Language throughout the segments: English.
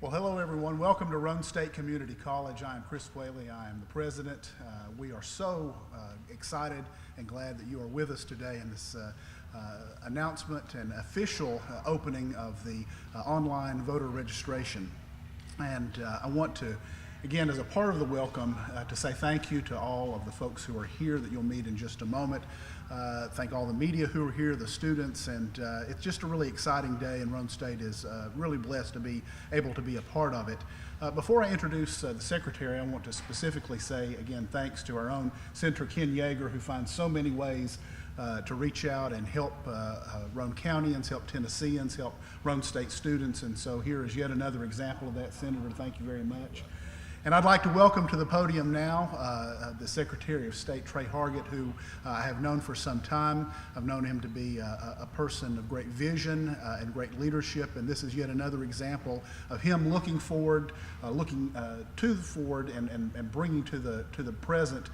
Well, hello everyone. Welcome to Roane State Community College. I am Chris Whaley. I am the president. We are so excited and glad that you are with us today in this announcement and official opening of the online voter registration. And I want to, again, as a part of the welcome, to say thank you to all of the folks who are here that you'll meet in just a moment. Thank all the media who are here, the students, and it's just a really exciting day, and Roane State is really blessed to be able to be a part of it. Before I introduce the secretary, I want to specifically say, again, thanks to our own Senator Ken Yeager, who finds so many ways to reach out and help Roane Countyans, help Tennesseans, help Roane State students, and so here is yet another example of that. Senator, thank you very much. And I'd like to welcome to the podium now the Secretary of State, Trey Hargett, who I have known for some time. I've known him to be a person of great vision and great leadership, and this is yet another example of him looking forward, looking to the forward and bringing to the present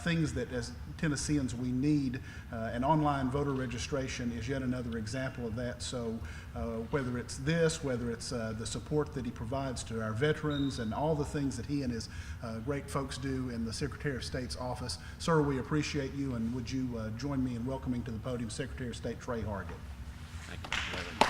things that as Tennesseans we need, and online voter registration is yet another example of that. So whether it's this, whether it's the support that he provides to our veterans and all the things that he and his great folks do in the Secretary of State's office, sir, we appreciate you, and would you join me in welcoming to the podium Secretary of State Trey Hargett. Thank you.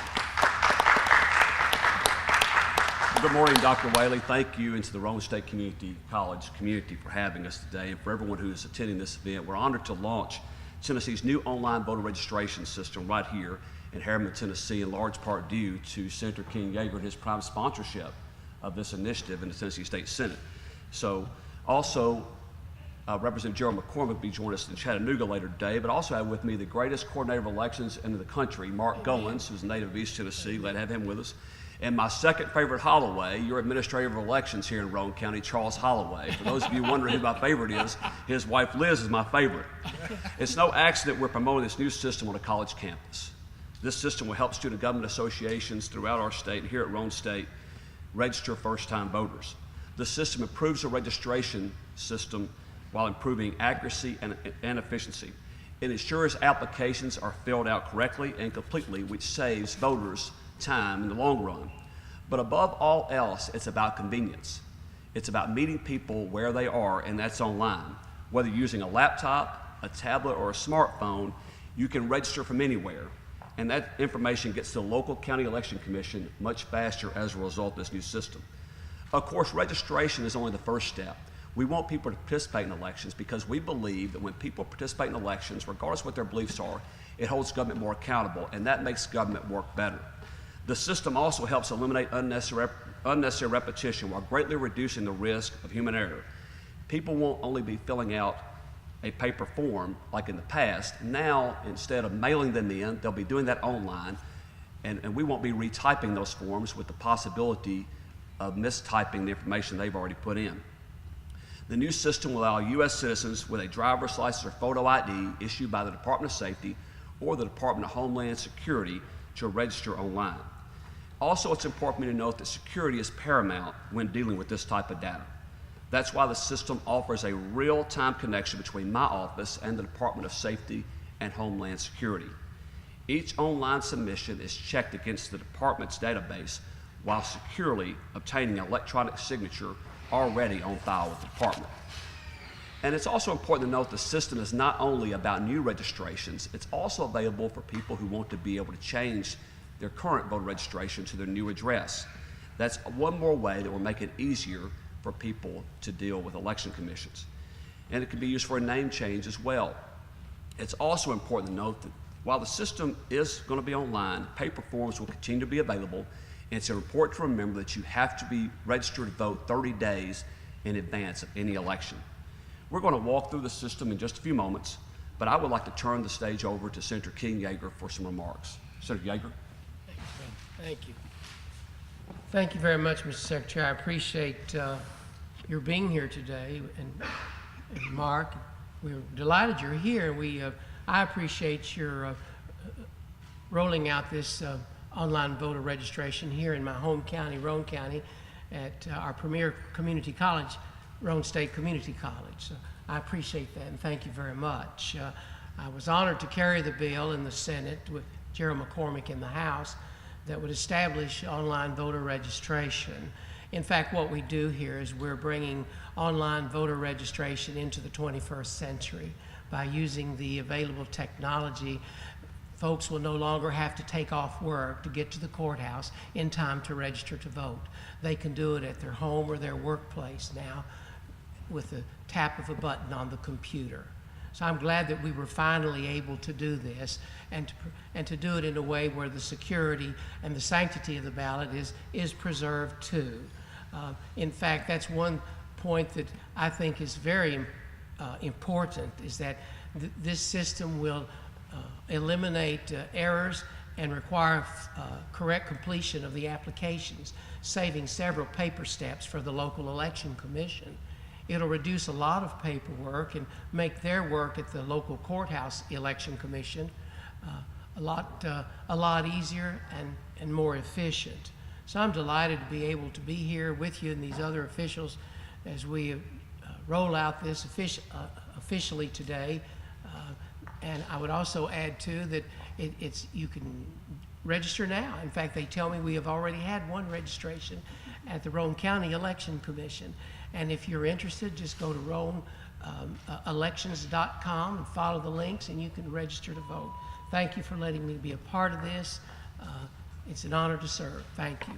Good morning, Dr. Whaley. Thank you, and to the Roane State Community College community for having us today, and for everyone who is attending this event. We're honored to launch Tennessee's new online voter registration system right here in Harriman, Tennessee, in large part due to Senator Ken Yeager and his prime sponsorship of this initiative in the Tennessee State Senate. So also, Representative Gerald McCormick will be joining us in Chattanooga later today, but also have with me the greatest coordinator of elections in the country, Mark Goins, who's a native of East Tennessee. Glad to have him with us. And my second favorite Holloway, your administrator of elections here in Roane County, Charles Holloway. For those of you wondering who my favorite is, his wife Liz is my favorite. It's no accident we're promoting this new system on a college campus. This system will help student government associations throughout our state and here at Roane State register first-time voters. The system improves the registration system while improving accuracy and efficiency. It ensures applications are filled out correctly and completely, which saves voters time in the long run. But above all else, it's about convenience. It's about meeting people where they are, and that's online. Whether you're using a laptop, a tablet, or a smartphone, you can register from anywhere. And that information gets to the local county election commission much faster as a result of this new system. Of course, registration is only the first step. We want people to participate in elections because we believe that when people participate in elections, regardless of what their beliefs are, it holds government more accountable, and that makes government work better. The system also helps eliminate unnecessary repetition while greatly reducing the risk of human error. People won't only be filling out a paper form like in the past. Now, instead of mailing them in, they'll be doing that online, and we won't be retyping those forms with the possibility of mistyping the information they've already put in. The new system will allow U.S. citizens with a driver's license or photo ID issued by the Department of Safety or the Department of Homeland Security to register online. Also, it's important for me to note that security is paramount when dealing with this type of data. That's why the system offers a real-time connection between my office and the Department of Safety and Homeland Security. Each online submission is checked against the department's database while securely obtaining an electronic signature already on file with the department. And it's also important to note the system is not only about new registrations, it's also available for people who want to be able to change their current voter registration to their new address. That's one more way that will make it easier for people to deal with election commissions. And it can be used for a name change as well. It's also important to note that while the system is going to be online, paper forms will continue to be available, and it's important to remember that you have to be registered to vote 30 days in advance of any election. We're going to walk through the system in just a few moments, but I would like to turn the stage over to Senator Ken Yeager for some remarks. Senator Yeager. Thank you. Thank you very much, Mr. Secretary. I appreciate your being here today, and Mark, we're delighted you're here. I appreciate your rolling out this online voter registration here in my home county, Roane County, at our premier community college, Roane State Community College. So I appreciate that, and thank you very much. I was honored to carry the bill in the Senate with Gerald McCormick in the House, that would establish online voter registration. In fact, what we do here is we're bringing online voter registration into the 21st century by using the available technology. Folks will no longer have to take off work to get to the courthouse in time to register to vote. They can do it at their home or their workplace now with the tap of a button on the computer. So I'm glad that we were finally able to do this and to do it in a way where the security and the sanctity of the ballot is preserved too. In fact, that's one point that I think is very important, is that this system will eliminate errors and require correct completion of the applications, saving several paper steps for the local election commission. It'll reduce a lot of paperwork and make their work at the local courthouse election commission a lot easier and more efficient. So I'm delighted to be able to be here with you and these other officials as we roll out this officially today. And I would also add too that you can register now. In fact, they tell me we have already had one registration at the Roane County Election Commission. And if you're interested, just go to RoaneElections.com and follow the links, and you can register to vote. Thank you for letting me be a part of this. It's an honor to serve. Thank you.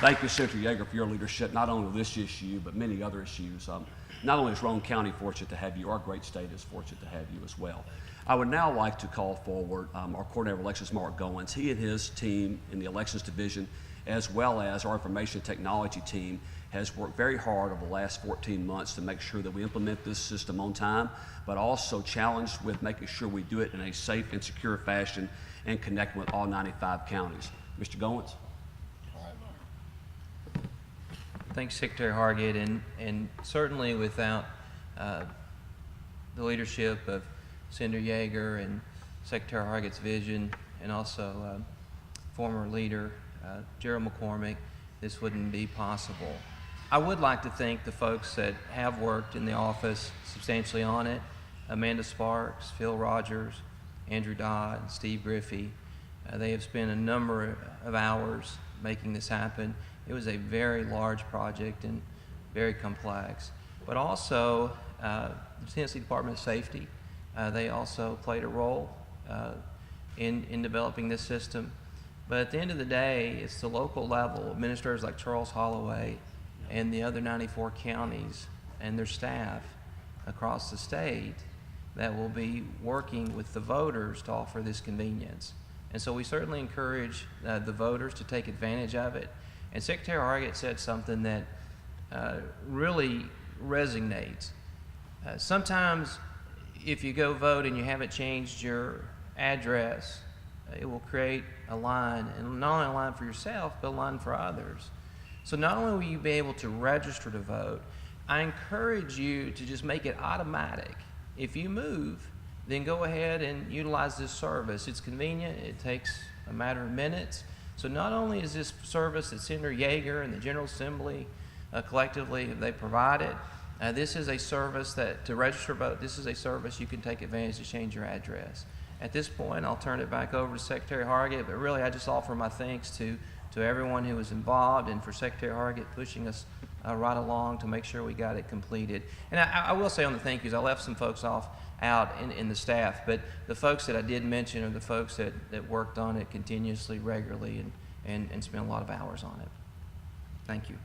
Thank you, Senator Yeager, for your leadership, not only of this issue, but many other issues. Not only is Roane County fortunate to have you, our great state is fortunate to have you as well. I would now like to call forward our coordinator of elections, Mark Goins. He and his team in the elections division, as well as our information technology team, has worked very hard over the last 14 months to make sure that we implement this system on time, but also challenged with making sure we do it in a safe and secure fashion and connect with all 95 counties. Mr. Goins? Thanks, Secretary Hargett, and certainly without the leadership of Senator Yeager and Secretary Hargett's vision, and also former leader Gerald McCormick, this wouldn't be possible. I would like to thank the folks that have worked in the office substantially on it: Amanda Sparks, Phil Rogers, Andrew Dodd, Steve Griffey. They have spent a number of hours making this happen. It was a very large project and very complex. But also, the Tennessee Department of Safety, they also played a role in developing this system. But at the end of the day, it's the local level, administrators like Charles Holloway and the other 94 counties and their staff across the state that will be working with the voters to offer this convenience. And so we certainly encourage the voters to take advantage of it. And Secretary Hargett said something that really resonates. Sometimes if you go vote and you haven't changed your address, it will create a line, and not only a line for yourself, but a line for others. So not only will you be able to register to vote, I encourage you to just make it automatic. If you move, then go ahead and utilize this service. It's convenient. It takes a matter of minutes. So not only is this service that Senator Yeager and the General Assembly collectively, they provide it, this is a service that, to register vote, this is a service you can take advantage to change your address. At this point, I'll turn it back over to Secretary Hargett, but really I just offer my thanks to everyone who was involved, and for Secretary Hargett pushing us right along to make sure we got it completed. And I will say on the thank yous, I left some folks out in the staff, but the folks that I did mention are the folks that worked on it continuously, regularly, and spent a lot of hours on it. Thank you.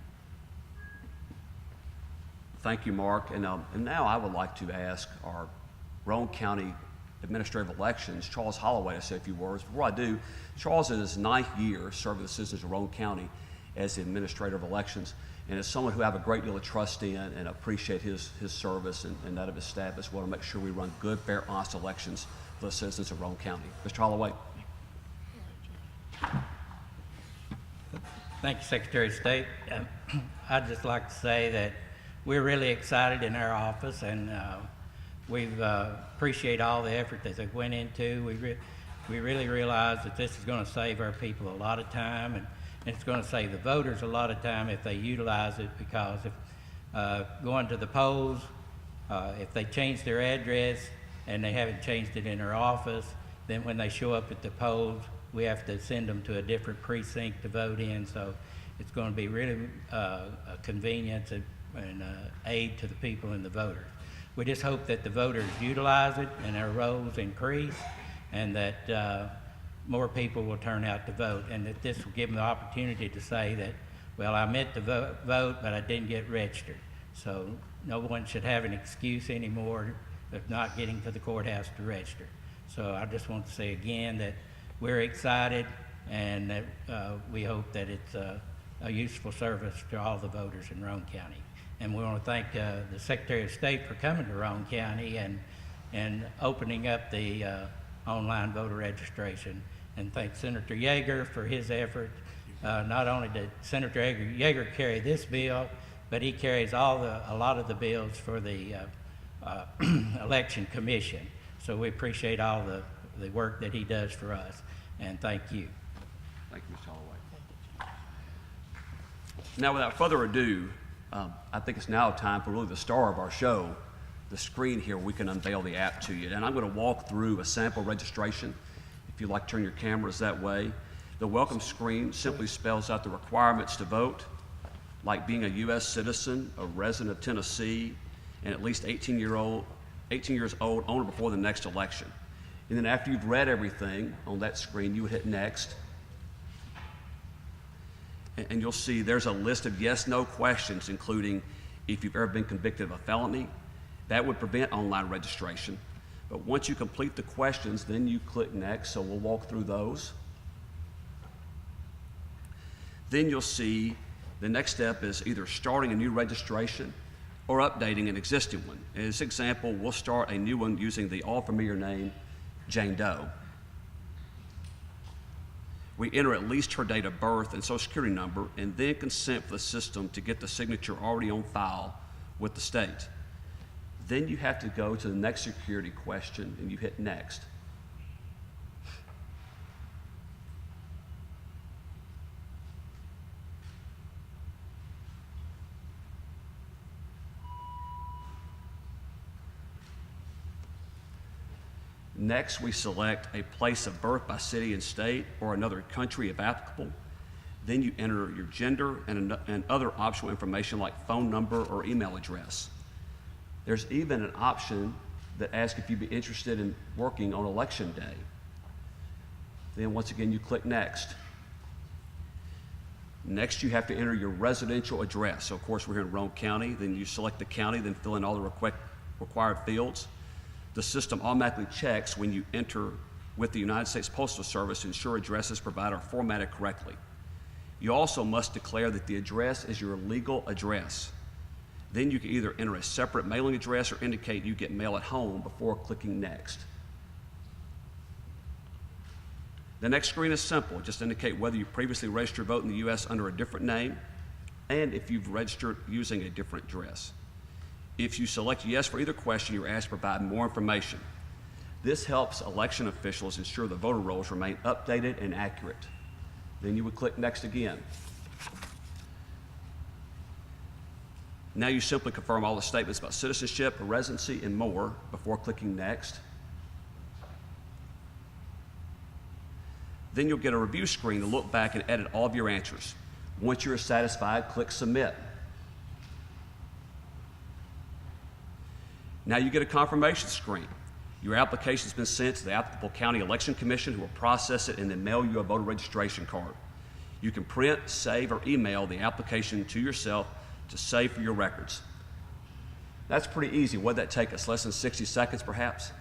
Thank you, Mark. And now I would like to ask our Roane County Administrative Elections, Charles Holloway, to say a few words. Before I do, Charles is in his 9th year serving the citizens of Roane County as the Administrator of Elections, and as someone who I have a great deal of trust in and appreciate his service and that of his staff as well, to make sure we run good, fair, honest elections for the citizens of Roane County. Mr. Holloway. Thank you, Secretary of State. I'd just like to say that we're really excited in our office, and we appreciate all the effort that they went into. We really realize that this is going to save our people a lot of time, and it's going to save the voters a lot of time if they utilize it, because if going to the polls, if they change their address, and they haven't changed it in their office. Then when they show up at the polls, we have to send them to a different precinct to vote in. So it's going to be really a convenience and aid to the people and the voters. We just hope that the voters utilize it and their rolls increase, and that more people will turn out to vote, and that this will give them the opportunity to say that, well, I meant to vote, but I didn't get registered. So no one should have an excuse anymore of not getting to the courthouse to register. So I just want to say again that we're excited, and that we hope that it's a useful service to all the voters in Roane County. And we want to thank the Secretary of State for coming to Roane County and opening up the online voter registration. And thank Senator Yeager for his effort. Not only did Senator Yeager carry this bill, but he carries a lot of the bills for the Election Commission. So we appreciate all the work that he does for us, and thank you. Thank you, Mr. Holloway. Now, without further ado, I think it's now time for really the star of our show, the screen here. We can unveil the app to you. And I'm going to walk through a sample registration. If you'd like to turn your cameras that way. The welcome screen simply spells out the requirements to vote, like being a U.S. citizen, a resident of Tennessee, and at least 18 years old on or before the next election. And then after you've read everything on that screen, you would hit next. And you'll see there's a list of yes/no questions, including if you've ever been convicted of a felony. That would prevent online registration. But once you complete the questions, then you click next, so we'll walk through those. Then you'll see the next step is either starting a new registration or updating an existing one. In this example, we'll start a new one using the all-familiar name, Jane Doe. We enter at least her date of birth and social security number, and then consent for the system to get the signature already on file with the state. Then you have to go to the next security question, and you hit next. Next, we select a place of birth by city and state or another country if applicable. Then you enter your gender and other optional information like phone number or email address. There's even an option that asks if you'd be interested in working on election day. Then once again, you click next. Next, you have to enter your residential address. So of course, we're here in Roane County. Then you select the county, then fill in all the required fields. The system automatically checks when you enter with the United States Postal Service to ensure addresses provided are formatted correctly. You also must declare that the address is your legal address. Then you can either enter a separate mailing address or indicate you get mail at home before clicking next. The next screen is simple. Just indicate whether you previously registered to vote in the U.S. under a different name and if you've registered using a different address. If you select yes for either question, you're asked to provide more information. This helps election officials ensure the voter rolls remain updated and accurate. Then you would click next again. Now you simply confirm all the statements about citizenship, residency, and more before clicking next. Then you'll get a review screen to look back and edit all of your answers. Once you're satisfied, click submit. Now you get a confirmation screen. Your application has been sent to the applicable county election commission, who will process it and then mail you a voter registration card. You can print, save, or email the application to yourself to save for your records. That's pretty easy. What'd that take us? Less than 60 seconds, perhaps?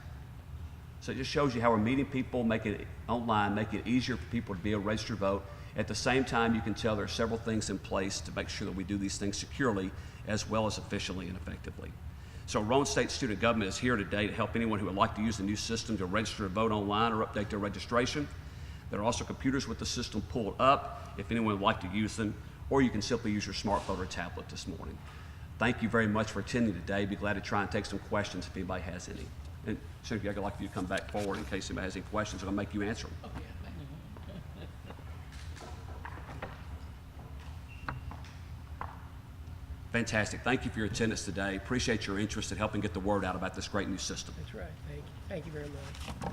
So it just shows you how we're meeting people, making it online, making it easier for people to be able to register to vote. At the same time, you can tell there are several things in place to make sure that we do these things securely as well as efficiently and effectively. So Roane State Student Government is here today to help anyone who would like to use the new system to register to vote online or update their registration. There are also computers with the system pulled up if anyone would like to use them, or you can simply use your smartphone or tablet this morning. Thank you very much for attending today. Be glad to try and take some questions if anybody has any. And Senator, I'd like for you to come back forward in case anybody has any questions, and I'll make you answer them. Okay. Fantastic. Thank you for your attendance today. Appreciate your interest in helping get the word out about this great new system. That's right. Thank you. Thank you very much.